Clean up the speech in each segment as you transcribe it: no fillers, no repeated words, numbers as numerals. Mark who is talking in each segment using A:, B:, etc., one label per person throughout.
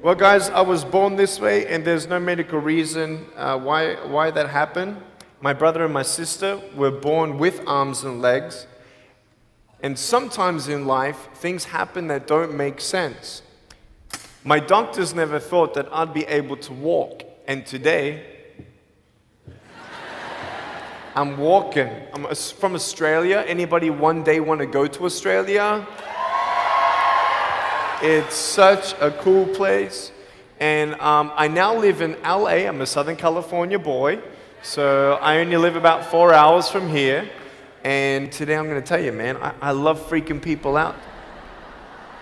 A: Well, guys, I was born this way, and there's no medical reason why that happened. My brother and my sister were born with arms and legs, and sometimes in life, things happen that don't make sense. My doctors never thought that I'd be able to walk, and today, I'm walking. I'm from Australia. Anybody one day want to go to Australia? It's such a cool place. And I now live in LA. I'm a Southern California boy. So I only live about 4 hours from here. And today I'm going to tell you, man, I love freaking people out.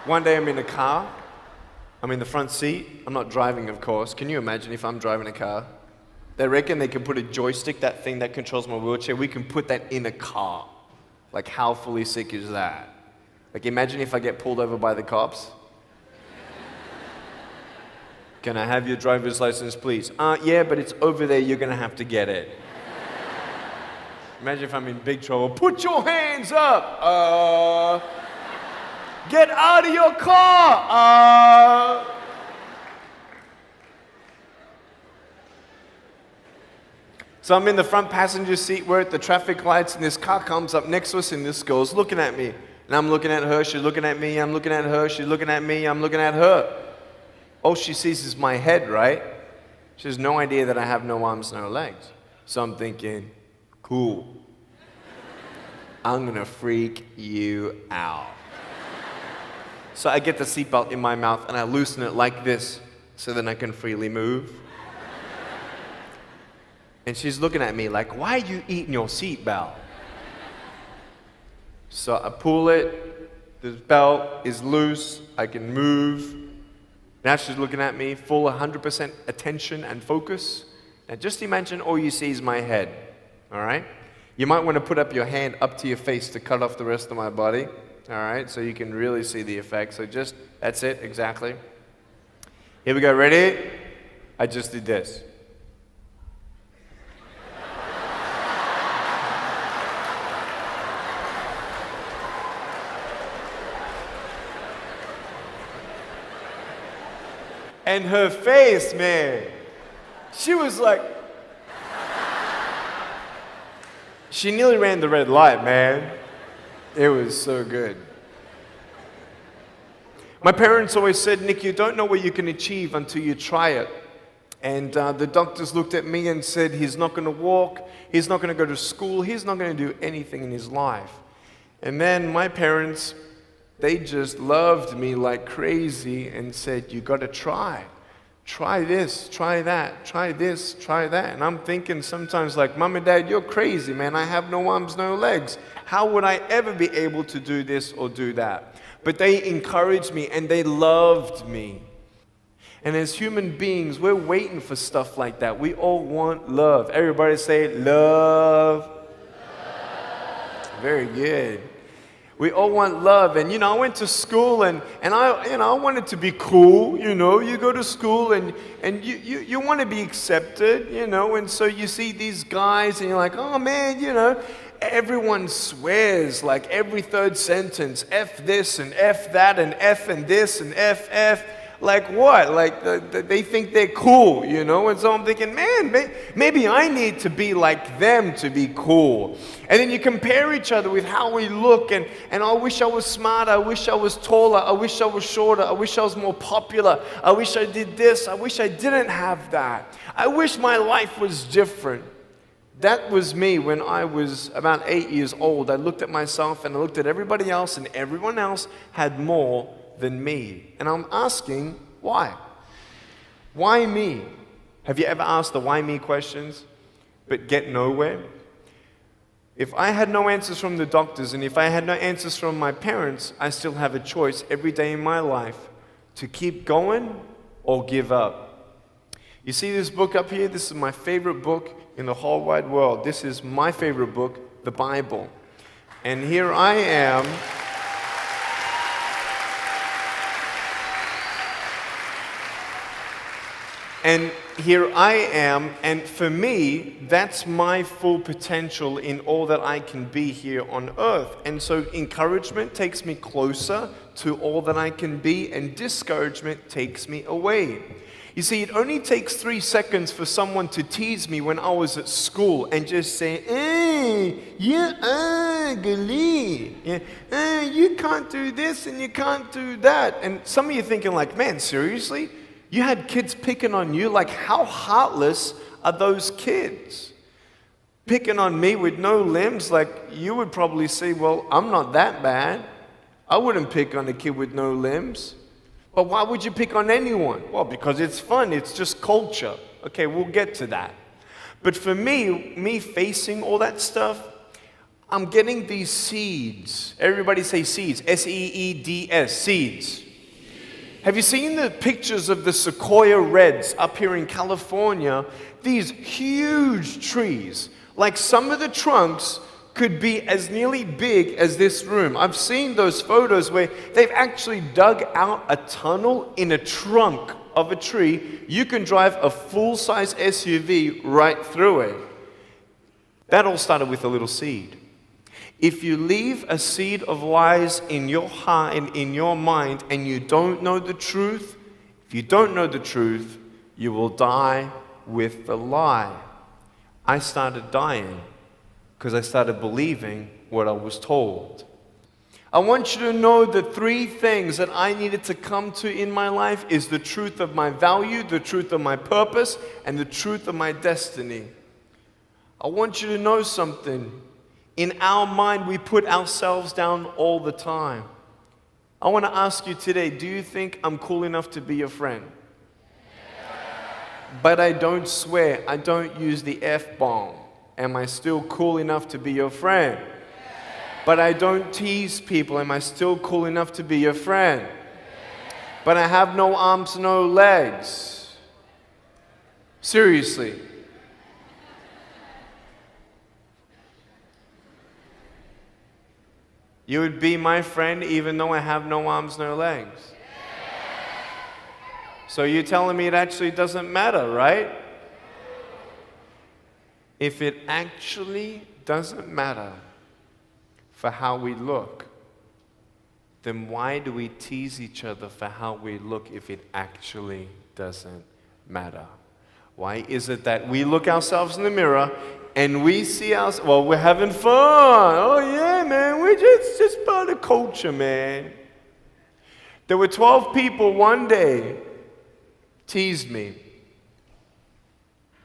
A: One day I'm in a car. I'm in the front seat. I'm not driving, of course. Can you imagine if I'm driving a car? They reckon they can put a joystick, that thing that controls my wheelchair, we can put that in a car. Like, how fully sick is that? Like, imagine if I get pulled over by the cops. Can I have your driver's license, please? Yeah, but it's over there, you're gonna have to get it. Imagine if I'm in big trouble. Put your hands up! Get out of your car! So I'm in the front passenger seat, we're at the traffic lights, and this car comes up next to us, and this girl's looking at me. And I'm looking at her, she's looking at me, I'm looking at her, she's looking at me, I'm looking at her. All she sees is my head, right? She has no idea that I have no arms, no legs. So I'm thinking, cool. I'm gonna freak you out. So I get the seatbelt in my mouth and I loosen it like this so then I can freely move. And she's looking at me like, why are you eating your seatbelt? So I pull it, the belt is loose, I can move. Now she's looking at me, full 100% attention and focus. Now just imagine all you see is my head, all right? You might want to put up your hand up to your face to cut off the rest of my body, all right? So you can really see the effect. So just, that's it, exactly. Here we go, ready? I just did this. And her face, man, she was like, she nearly ran the red light, man. It was so good. My parents always said, Nick, you don't know what you can achieve until you try it. And the doctors looked at me and said, he's not going to walk, he's not going to go to school, he's not going to do anything in his life. And then my parents, they just loved me like crazy and said, you got to try. Try this, try that, try this, try that. And I'm thinking sometimes like, Mom and Dad, you're crazy, man. I have no arms, no legs. How would I ever be able to do this or do that? But they encouraged me and they loved me. And as human beings, we're waiting for stuff like that. We all want love. Everybody say love. Very good. We all want love. And, I went to school and I wanted to be cool, You go to school and you want to be accepted, And so you see these guys and you're like, oh, man, Everyone swears like every third sentence, F this and F that and F and this and F. Like what? Like they think they're cool, And so I'm thinking, man, maybe I need to be like them to be cool. And then you compare each other with how we look, and I wish I was smarter, I wish I was taller, I wish I was shorter, I wish I was more popular, I wish I did this, I wish I didn't have that. I wish my life was different. That was me when I was about 8 years old. I looked at myself and I looked at everybody else, and everyone else had more than me. And I'm asking, why? Why me? Have you ever asked the why me questions, but get nowhere? If I had no answers from the doctors, and if I had no answers from my parents, I still have a choice every day in my life to keep going or give up. You see this book up here? This is my favorite book in the whole wide world. This is my favorite book, the Bible. And here I am. And here I am, and for me, that's my full potential in all that I can be here on earth. And so encouragement takes me closer to all that I can be, and discouragement takes me away. You see, it only takes 3 seconds for someone to tease me when I was at school and just say, hey, you ugly. Yeah, you can't do this and you can't do that. And some of you thinking like, man, seriously? You had kids picking on you? Like, how heartless are those kids? Picking on me with no limbs, like, you would probably say, well, I'm not that bad. I wouldn't pick on a kid with no limbs. But why would you pick on anyone? Well, because it's fun. It's just culture. Okay, we'll get to that. But for me facing all that stuff, I'm getting these seeds. Everybody say seeds. S-E-E-D-S, seeds. Have you seen the pictures of the sequoia reds up here in California? These huge trees. Like some of the trunks could be as nearly big as this room. I've seen those photos where they've actually dug out a tunnel in a trunk of a tree. You can drive a full-size SUV right through it. That all started with a little seed. If you leave a seed of lies in your heart and in your mind and you don't know the truth, if you don't know the truth, you will die with the lie. I started dying because I started believing what I was told. I want you to know the 3 things that I needed to come to in my life is the truth of my value, the truth of my purpose, and the truth of my destiny. I want you to know something. In our mind, we put ourselves down all the time. I want to ask you today, do you think I'm cool enough to be your friend? But I don't swear, I don't use the F-bomb. Am I still cool enough to be your friend? But I don't tease people. Am I still cool enough to be your friend? But I have no arms, no legs. Seriously. You would be my friend even though I have no arms, no legs. So you're telling me it actually doesn't matter, right? If it actually doesn't matter for how we look, then why do we tease each other for how we look if it actually doesn't matter? Why is it that we look ourselves in the mirror and we see ourselves, well, we're having fun. Oh yeah, man, we're just part of culture, man. There were 12 people one day teased me,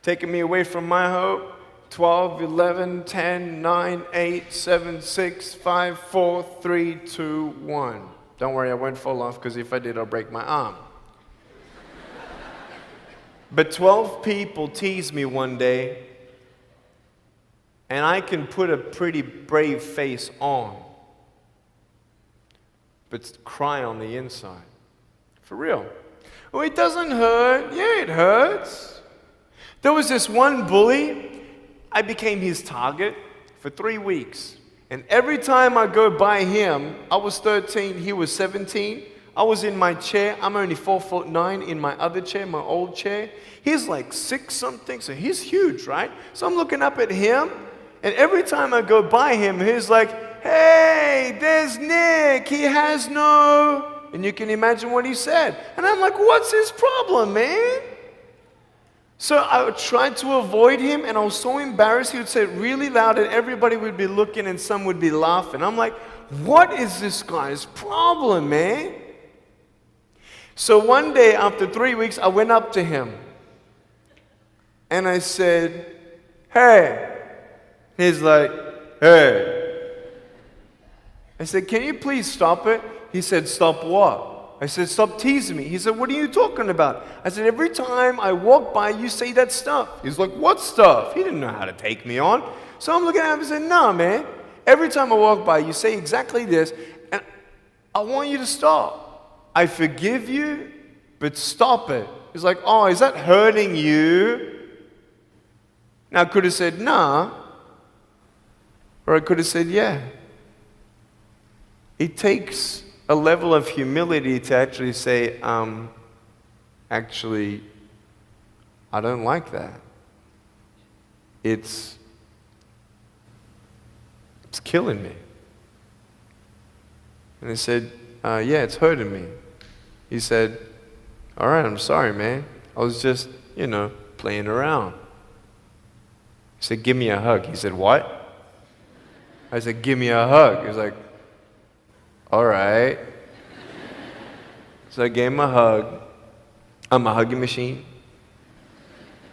A: taking me away from my hope. 12, 11, 10, 9, 8, 7, 6, 5, 4, 3, 2, 1. Don't worry, I won't fall off because if I did, I'll break my arm. But 12 people teased me one day, and I can put a pretty brave face on, but cry on the inside. For real. Oh, it doesn't hurt. Yeah, it hurts. There was this one bully. I became his target for 3 weeks. And every time I go by him, I was 13, he was 17. I was in my chair. I'm only 4'9" in my other chair, my old chair. He's like 6 something, so he's huge, right? So I'm looking up at him, and every time I go by him, he's like, hey, there's Nick. He has no... And you can imagine what he said. And I'm like, what's his problem, man? So I tried to avoid him, and I was so embarrassed. He would say it really loud, and everybody would be looking, and some would be laughing. I'm like, what is this guy's problem, man? So one day, after 3 weeks, I went up to him, and I said, hey. He's like, hey. I said, can you please stop it? He said, stop what? I said, stop teasing me. He said, what are you talking about? I said, every time I walk by, you say that stuff. He's like, what stuff? He didn't know how to take me on. So I'm looking at him and saying, nah, man. Every time I walk by, you say exactly this, and I want you to stop. I forgive you, but stop it. He's like, oh, is that hurting you? Now, I could have said, nah. Or I could have said, yeah. It takes a level of humility to actually say, actually, I don't like that. It's killing me. And I said, yeah, it's hurting me. He said, all right, I'm sorry, man. I was just, playing around. He said, give me a hug. He said, what? I said, give me a hug. He was like, all right. So I gave him a hug. I'm a hugging machine.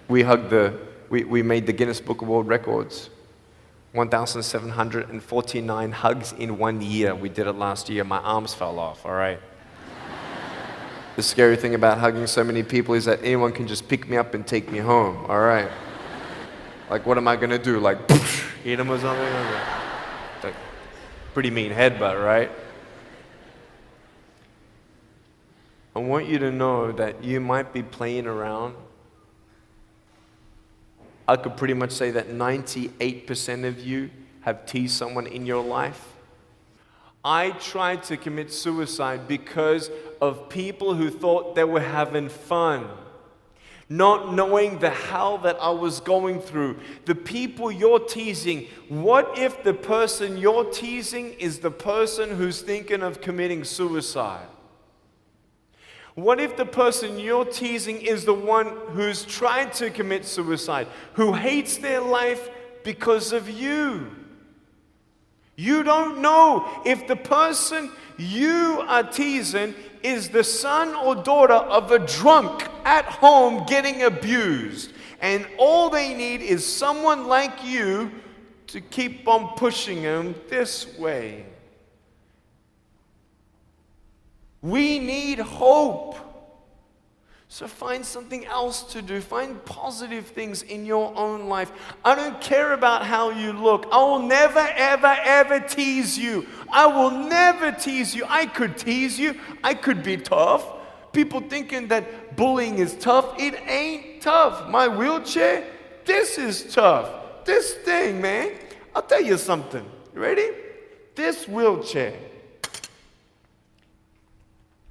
A: We made the Guinness Book of World Records. 1,749 hugs in 1 year. We did it last year. My arms fell off, all right? The scary thing about hugging so many people is that anyone can just pick me up and take me home, all right? Like, what am I gonna do? Like, eat them or something? Like, pretty mean headbutt, right? I want you to know that you might be playing around. I could pretty much say that 98% of you have teased someone in your life. I tried to commit suicide because of people who thought they were having fun, not knowing the hell that I was going through. The people you're teasing, what if the person you're teasing is the person who's thinking of committing suicide? What if the person you're teasing is the one who's tried to commit suicide, who hates their life because of you? You don't know if the person you are teasing is the son or daughter of a drunk at home getting abused. And all they need is someone like you to keep on pushing them this way. We need hope. So find something else to do. Find positive things in your own life. I don't care about how you look. I will never, ever, ever tease you. I will never tease you. I could tease you. I could be tough. People thinking that bullying is tough. It ain't tough. My wheelchair, this is tough. This thing, man. I'll tell you something. You ready? This wheelchair.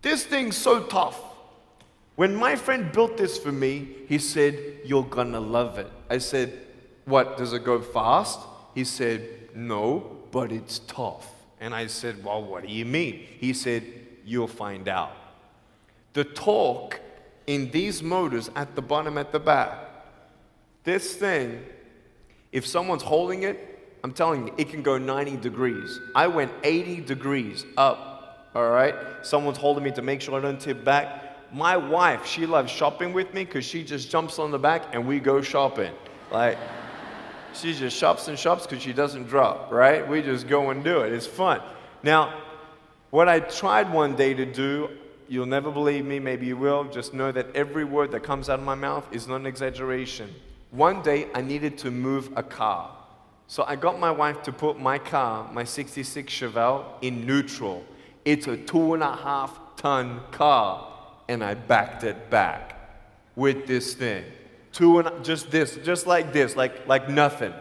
A: This thing's so tough. When my friend built this for me, he said, you're gonna love it. I said, what, does it go fast? He said, no, but it's tough. And I said, well, what do you mean? He said, you'll find out. The torque in these motors at the bottom, at the back, this thing, if someone's holding it, I'm telling you, it can go 90 degrees. I went 80 degrees up, all right? Someone's holding me to make sure I don't tip back. My wife, she loves shopping with me because she just jumps on the back and we go shopping. Like, she just shops and shops because she doesn't drop, right? We just go and do it. It's fun. Now, what I tried one day to do, you'll never believe me, maybe you will, just know that every word that comes out of my mouth is not an exaggeration. One day, I needed to move a car. So I got my wife to put my car, my 66 Chevelle, in neutral. It's a 2.5-ton car. And I backed it back with this thing. Just like this, like nothing.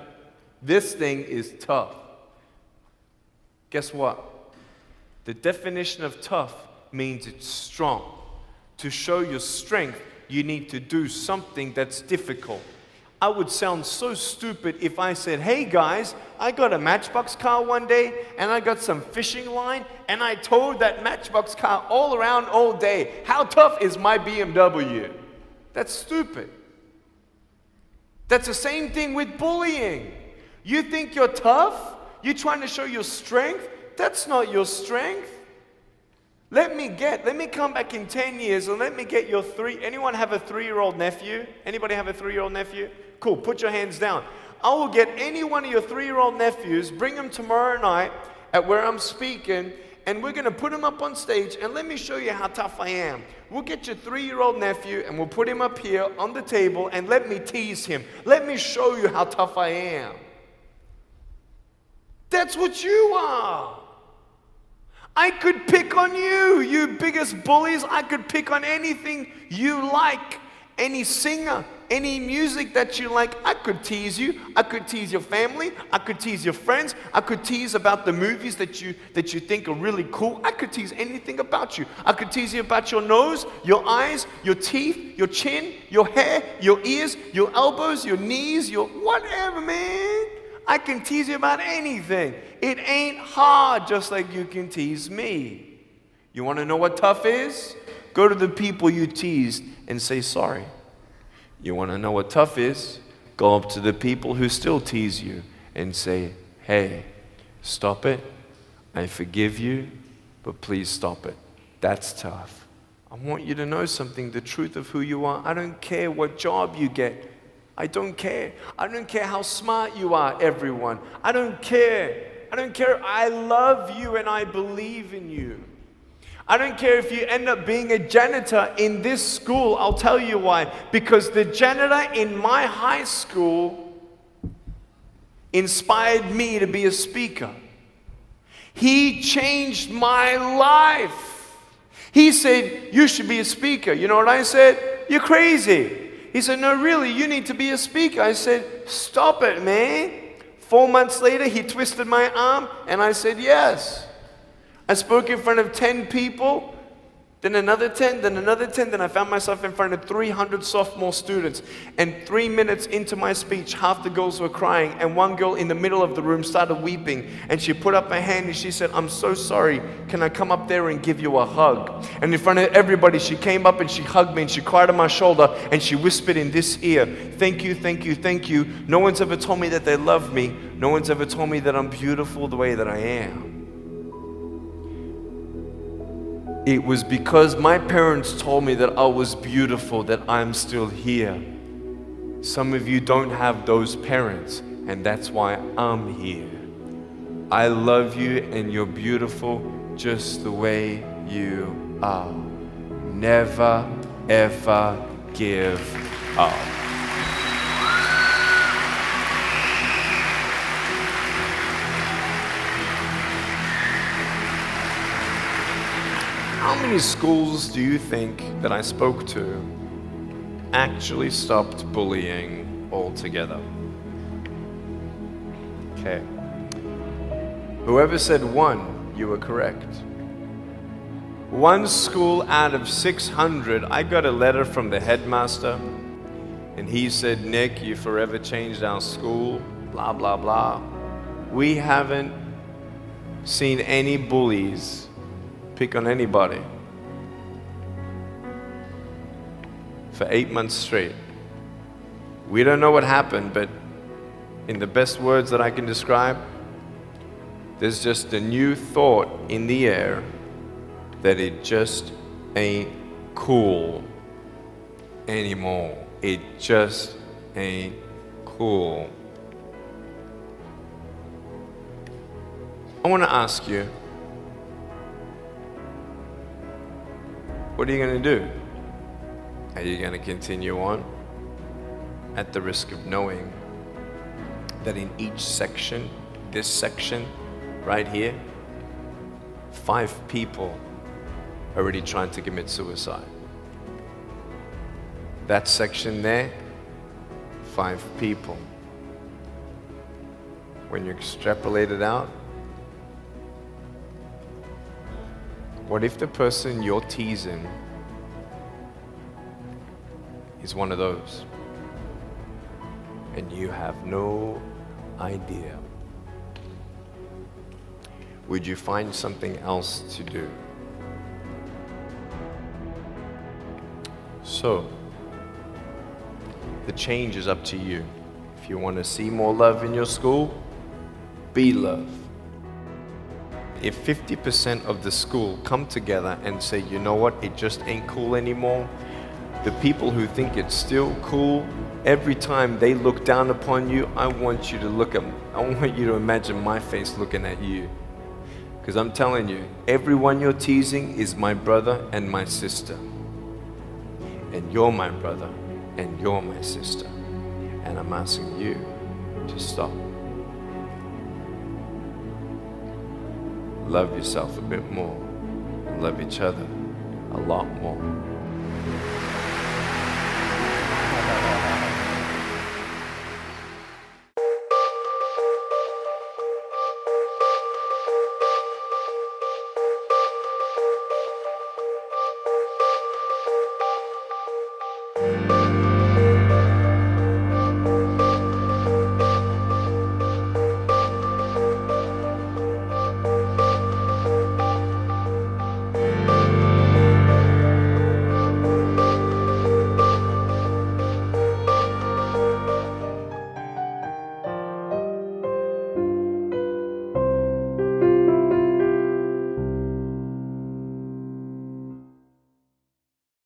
A: This thing is tough. Guess what? The definition of tough means it's strong. To show your strength, you need to do something that's difficult. I would sound so stupid if I said, hey guys, I got a Matchbox car one day and I got some fishing line and I towed that Matchbox car all around all day. How tough is my BMW? That's stupid. That's the same thing with bullying. You think you're tough? You're trying to show your strength? That's not your strength. Let me come back in 10 years and let me get your anyone have a 3-year-old nephew? Anybody have a 3-year-old nephew? Cool, put your hands down. I will get any one of your 3-year-old nephews, bring them tomorrow night at where I'm speaking, and we're gonna put him up on stage and let me show you how tough I am. We'll get your 3-year-old nephew and we'll put him up here on the table and let me tease him. Let me show you how tough I am. That's what you are. I could pick on you, you biggest bullies. I could pick on anything you like. Any singer, Any music that you like, I could tease you. I could tease your family. I could tease your friends. I could tease about the movies that you think are really cool. I could tease anything about you. I could tease you about your nose, your eyes, your teeth, your chin, your hair, your ears, your elbows, your knees, your whatever, man. I can tease you about anything. It ain't hard, just like you can tease me. You want to know what tough is? Go to the people you teased and say sorry. You want to know what tough is? Go up to the people who still tease you and say, hey, stop it. I forgive you, but please stop it. That's tough. I want you to know something, the truth of who you are. I don't care what job you get. I don't care. I don't care how smart you are, everyone. I don't care. I don't care. I love you and I believe in you. I don't care if you end up being a janitor in this school. I'll tell you why. Because the janitor in my high school inspired me to be a speaker. He changed my life. He said, you should be a speaker. You know what I said? You're crazy. He said, no, really, you need to be a speaker. I said, stop it, man. 4 months later, he twisted my arm, and I said, yes. I spoke in front of 10 people, then another 10, then another 10, then I found myself in front of 300 sophomore students. And 3 minutes into my speech, half the girls were crying, and one girl in the middle of the room started weeping, and she put up her hand and she said, I'm so sorry, can I come up there and give you a hug? And in front of everybody, she came up and she hugged me and she cried on my shoulder and she whispered in this ear, thank you, thank you, thank you. No one's ever told me that they love me. No one's ever told me that I'm beautiful the way that I am. It was because my parents told me that I was beautiful that I'm still here. Some of you don't have those parents, and that's why I'm here. I love you, and you're beautiful just the way you are. Never, ever give up. How many schools do you think that I spoke to actually stopped bullying altogether? Okay. Whoever said one, you were correct. One school out of 600, I got a letter from the headmaster, and he said, Nick, you forever changed our school, blah, blah, blah. We haven't seen any bullies pick on anybody for 8 months straight. We don't know what happened, but in the best words that I can describe, there's just a new thought in the air that it just ain't cool anymore. It just ain't cool. I want to ask you, what are you going to do? Are you going to continue on at the risk of knowing that in each section, this section right here, 5 people are already trying to commit suicide? That section there, 5 people. When you extrapolate it out, what if the person you're teasing is one of those, and you have no idea? Would you find something else to do? So, the change is up to you. If you want to see more love in your school, be love. If 50% of the school come together and say, you know what, it just ain't cool anymore, the people who think it's still cool, every time they look down upon you, I want you to imagine my face looking at you. Because I'm telling you, everyone you're teasing is my brother and my sister. And you're my brother and you're my sister. And I'm asking you to stop. Love yourself a bit more. Love each other a lot more.